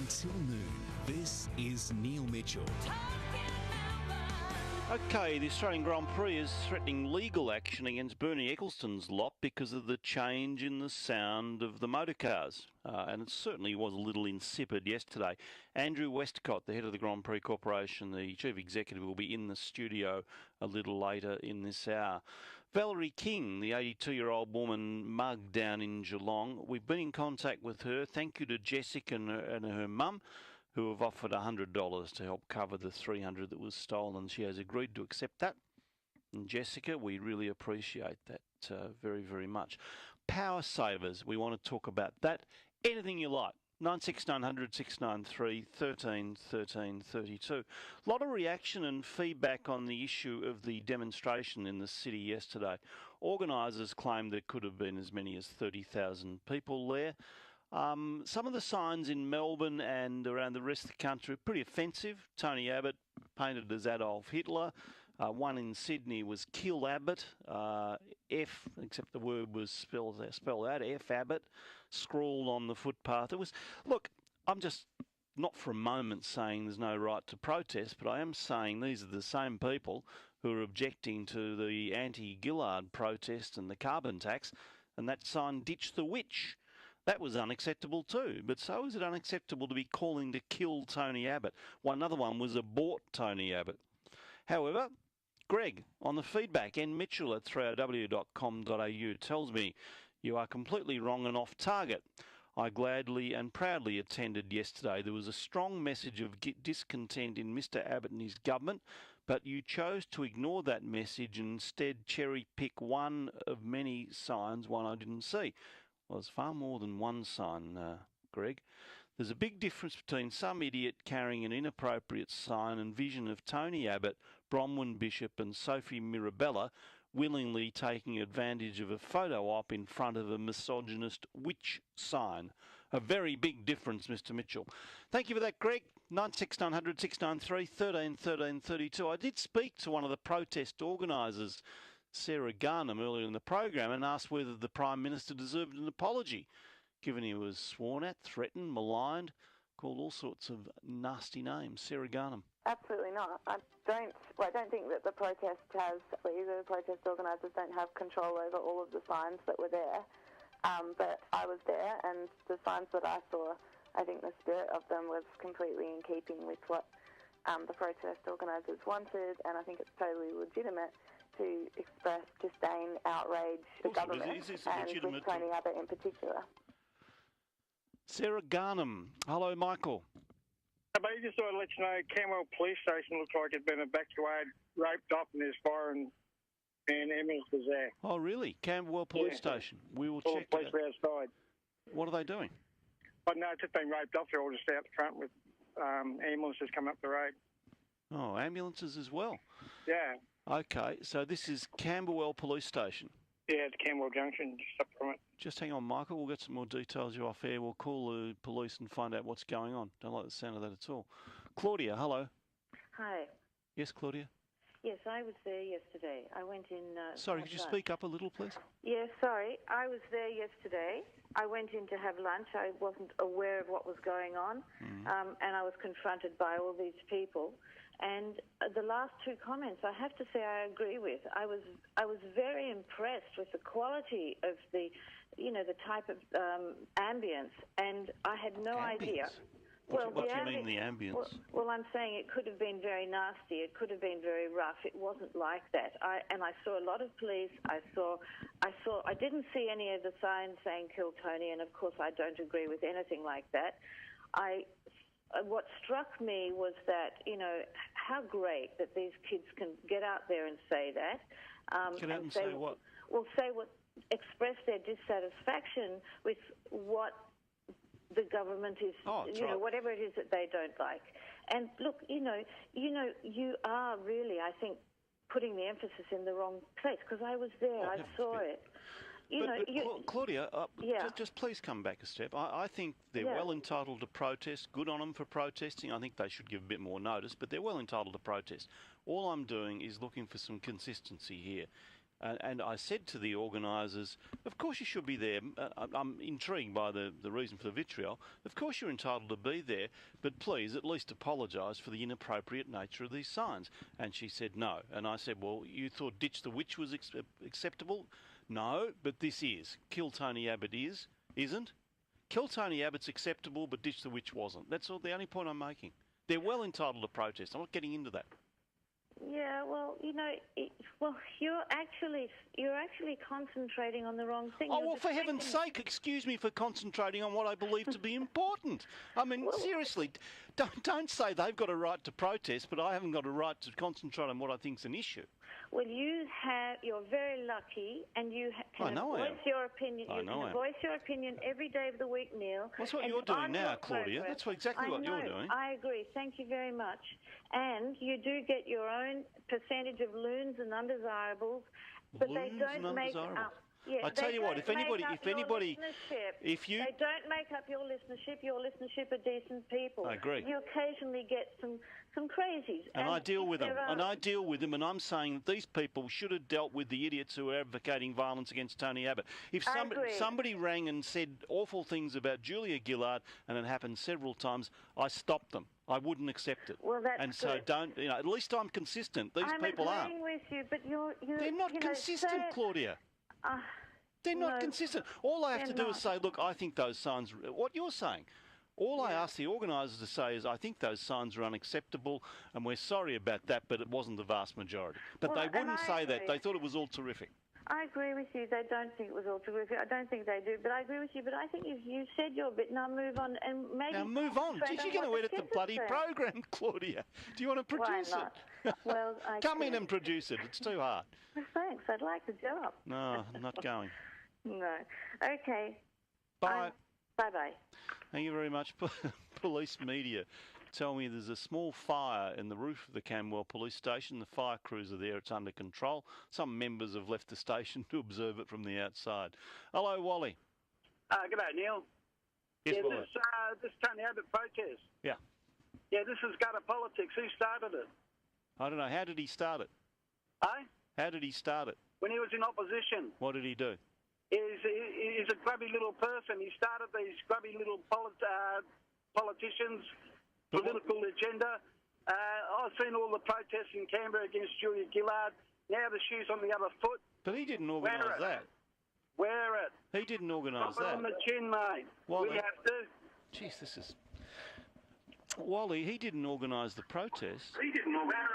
Until noon, this is Neil Mitchell. Okay, the Australian Grand Prix is threatening legal action against Bernie Ecclestone's lot because of the change in the sound of the motorcars. And it certainly was a little insipid yesterday. Andrew Westcott, the head of the Grand Prix Corporation, the chief executive, will be in the studio a little later in this hour. Valerie King, the 82-year-old woman mugged down in Geelong, we've been in contact with her. Thank you to Jessica and her mum, who have offered $100 to help cover the $300 that was stolen. She has agreed to accept that. And Jessica, we really appreciate that very, very much. Power savers, we want to talk about that. Anything you like. 96900 693 13 13 32. A lot of reaction and feedback on the issue of the demonstration in the city yesterday. Organisers claimed there could have been as many as 30,000 people there. Some of the signs in Melbourne and around the rest of the country are pretty offensive. Tony Abbott painted as Adolf Hitler. One in Sydney was Kill Abbott, F, except the word was spelled out, F Abbott, scrawled on the footpath. Look, I'm just not for a moment saying there's no right to protest, but I am saying these are the same people who are objecting to the anti-Gillard protest and the carbon tax, and that sign, Ditch the Witch. That was unacceptable too, but so is it unacceptable to be calling to kill Tony Abbott. Another one was abort Tony Abbott. However, Greg, on the feedback, N. Mitchell at 3rw.com.au tells me you are completely wrong and off target. I gladly and proudly attended yesterday. There was a strong message of discontent in Mr. Abbott and his government, but you chose to ignore that message and instead cherry-pick one of many signs, one I didn't see. Well, there's far more than one sign, Greg. There's a big difference between some idiot carrying an inappropriate sign and vision of Tony Abbott, Bronwyn Bishop and Sophie Mirabella willingly taking advantage of a photo op in front of a misogynist witch sign. A very big difference, Mr. Mitchell. Thank you for that, Greg. 96900 693 13 13 32. I did speak to one of the protest organisers, Sarah Garnham, earlier in the program and asked whether the Prime Minister deserved an apology, given he was sworn at, threatened, maligned, called all sorts of nasty names. Sarah Garnham. Absolutely not. I don't think that the protest the protest organisers don't have control over all of the signs that were there. But I was there, and the signs that I saw, I think the spirit of them was completely in keeping with what the protest organisers wanted, and I think it's totally legitimate to express disdain, outrage, the government, and with Tony Abbott in particular. Sarah Garnham. Hello, Michael. But just thought I'd let you know, Camberwell Police Station looks like it's been evacuated, roped up, and there's fire and ambulances there. Oh, really? Camberwell Police Station. We will check that. All the police are outside. What are they doing? Oh, no, it's just been roped off. They're all just out the front with ambulances coming up the road. Oh, ambulances as well? Yeah. Okay, so this is Camberwell Police Station. Yeah, it's Camberwell Junction, just up from it. Just hang on, Michael. We'll get some more details you off air. We'll call the police and find out what's going on. Don't like the sound of that at all. Claudia, hello. Hi. Yes, Claudia? Yes, I was there yesterday. I went in... Sorry, could you speak up a little, please? Yes, sorry. I was there yesterday. I went in to have lunch. I wasn't aware of what was going on, and I was confronted by all these people. And the last two comments, I have to say I agree with. I was very impressed with the quality of the type of ambience, and I had no idea. What do you mean, the ambience? Well, I'm saying it could have been very nasty. It could have been very rough. It wasn't like that. I saw a lot of police. I didn't see any of the signs saying "Kill Tony," and of course I don't agree with anything like that. What struck me was that, how great that these kids can get out there and say that. Get out and say what? Well, express their dissatisfaction with what the government is, right. Whatever it is that they don't like. And look, you are really, I think, putting the emphasis in the wrong place, because I was there, I saw it. Claudia, just please come back a step. I think they're well entitled to protest. Good on them for protesting. I think they should give a bit more notice, but they're well entitled to protest. All I'm doing is looking for some consistency here. And I said to the organisers, of course you should be there. I'm intrigued by the reason for the vitriol. Of course you're entitled to be there, but please at least apologise for the inappropriate nature of these signs. And she said no. And I said, well, you thought Ditch the Witch was acceptable? No, but this is. Kill Tony Abbott isn't. Kill Tony Abbott's acceptable, but Ditch the Witch wasn't. That's all. The only point I'm making. They're well entitled to protest. I'm not getting into that. Yeah, well, you're actually concentrating on the wrong thing. Oh, well, for heaven's sake, excuse me for concentrating on what I believe to be important. I mean, seriously, don't say they've got a right to protest, but I haven't got a right to concentrate on what I think's an issue. Well, you're very lucky, and you can voice your opinion. You can voice your opinion every day of the week, Neil. That's what you're doing now, Claudia. That's exactly what you're doing. I agree. Thank you very much. And you do get your own percentage of loons and undesirables, but they don't make up. Yeah, I tell you what, if anybody, they don't make up your listenership are decent people. I agree. You occasionally get some crazies. And I deal with them. And I'm saying that these people should have dealt with the idiots who are advocating violence against Tony Abbott. If somebody rang and said awful things about Julia Gillard, and it happened several times, I stopped them. I wouldn't accept it. Well, that's and so good. at least I'm consistent. These people aren't. I'm agreeing with you, but They're not consistent, Claudia. They're not consistent. All I have to do is say, look, I think those signs, what you're saying, all I ask the organisers to say is, I think those signs are unacceptable and we're sorry about that, but it wasn't the vast majority. But they wouldn't say that. They thought it was all terrific. I agree with you. They don't think it was all terrific. I don't think they do, but I agree with you. But I think you said your bit. Now move on and maybe. Now move on. You're going to edit the bloody program, Claudia. Do you want to produce it? Well, come in and produce it. It's too hard. Well, thanks. I'd like the job. No, I'm not going. No. Okay. Bye. Bye-bye. Thank you very much. Police media tell me there's a small fire in the roof of the Camwell police station. The fire crews are there. It's under control. Some members have left the station to observe it from the outside. Hello, Wally. G'day, Neil. Yes, Wally. This Tony Abbott protest. Yeah. Yeah, this is gutter politics. Who started it? I don't know. How did he start it? How did he start it? When he was in opposition. What did he do? He's a grubby little person. He started these grubby little politicians, political agenda. I've seen all the protests in Canberra against Julia Gillard. Now the shoe's on the other foot. But he didn't organise that. Wear it. He didn't organise that. Pop it on the chin, mate. Wally. We have to. Jeez, this is... Wally, he didn't organise the protest. He didn't organise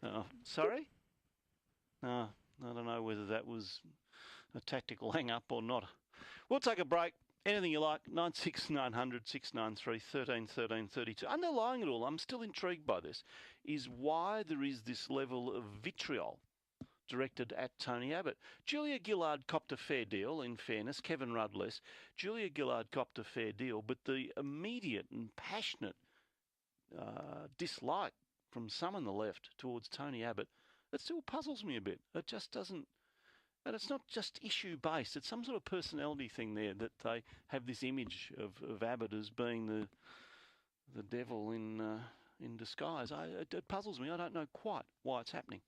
that. Sorry? No, I don't know whether that was a tactical hang-up or not. We'll take a break. Anything you like, 96900 693 13 13 32. Underlying it all, I'm still intrigued by this, is why there is this level of vitriol directed at Tony Abbott. Julia Gillard copped a fair deal, in fairness, Kevin Rudd less. Julia Gillard copped a fair deal, but the immediate and passionate dislike from some on the left towards Tony Abbott, it still puzzles me a bit. It just doesn't... And it's not just issue-based. It's some sort of personality thing there that they have this image of Abbott as being the devil in disguise. It puzzles me. I don't know quite why it's happening.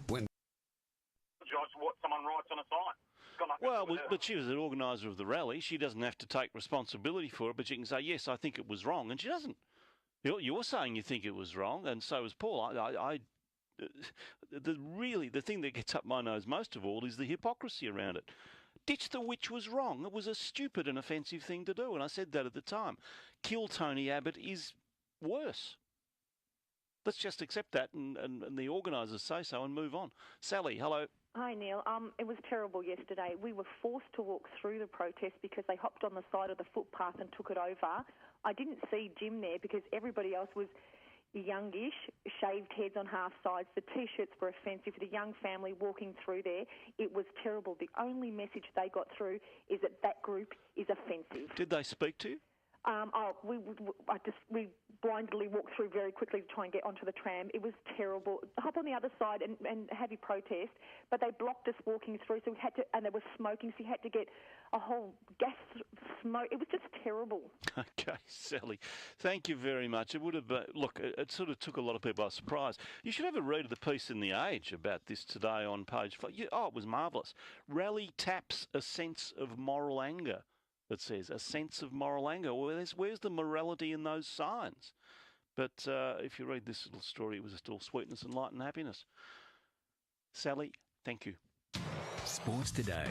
What someone writes on a sign. Well, but she was an organiser of the rally. She doesn't have to take responsibility for it, but she can say, yes, I think it was wrong, and she doesn't. You're saying you think it was wrong, and so is Paul. The thing that gets up my nose most of all is the hypocrisy around it. Ditch the Witch was wrong. It was a stupid and offensive thing to do, and I said that at the time. Kill Tony Abbott is worse. Let's just accept that, and the organisers say so, and move on. Sally, hello. Hi, Neil. It was terrible yesterday. We were forced to walk through the protest because they hopped on the side of the footpath and took it over. I didn't see Jim there because everybody else was youngish, shaved heads on half sides. The T-shirts were offensive. The young family walking through there, it was terrible. The only message they got through is that group is offensive. Did they speak to you? We blindly walked through very quickly to try and get onto the tram. It was terrible. Hop on the other side and have your protest, but they blocked us walking through, so we had to, and they were smoking, so you had to get a whole gas smoke. It was just terrible. Okay, Sally, thank you very much. It would have look, it sort of took a lot of people by surprise. You should have a read of the piece in The Age about this today on page 5. Oh, it was marvellous. Rally taps a sense of moral anger. It says a sense of moral anger. Well, where's the morality in those signs? But if you read this little story, it was just all sweetness and light and happiness. Sally, thank you. Sports Today.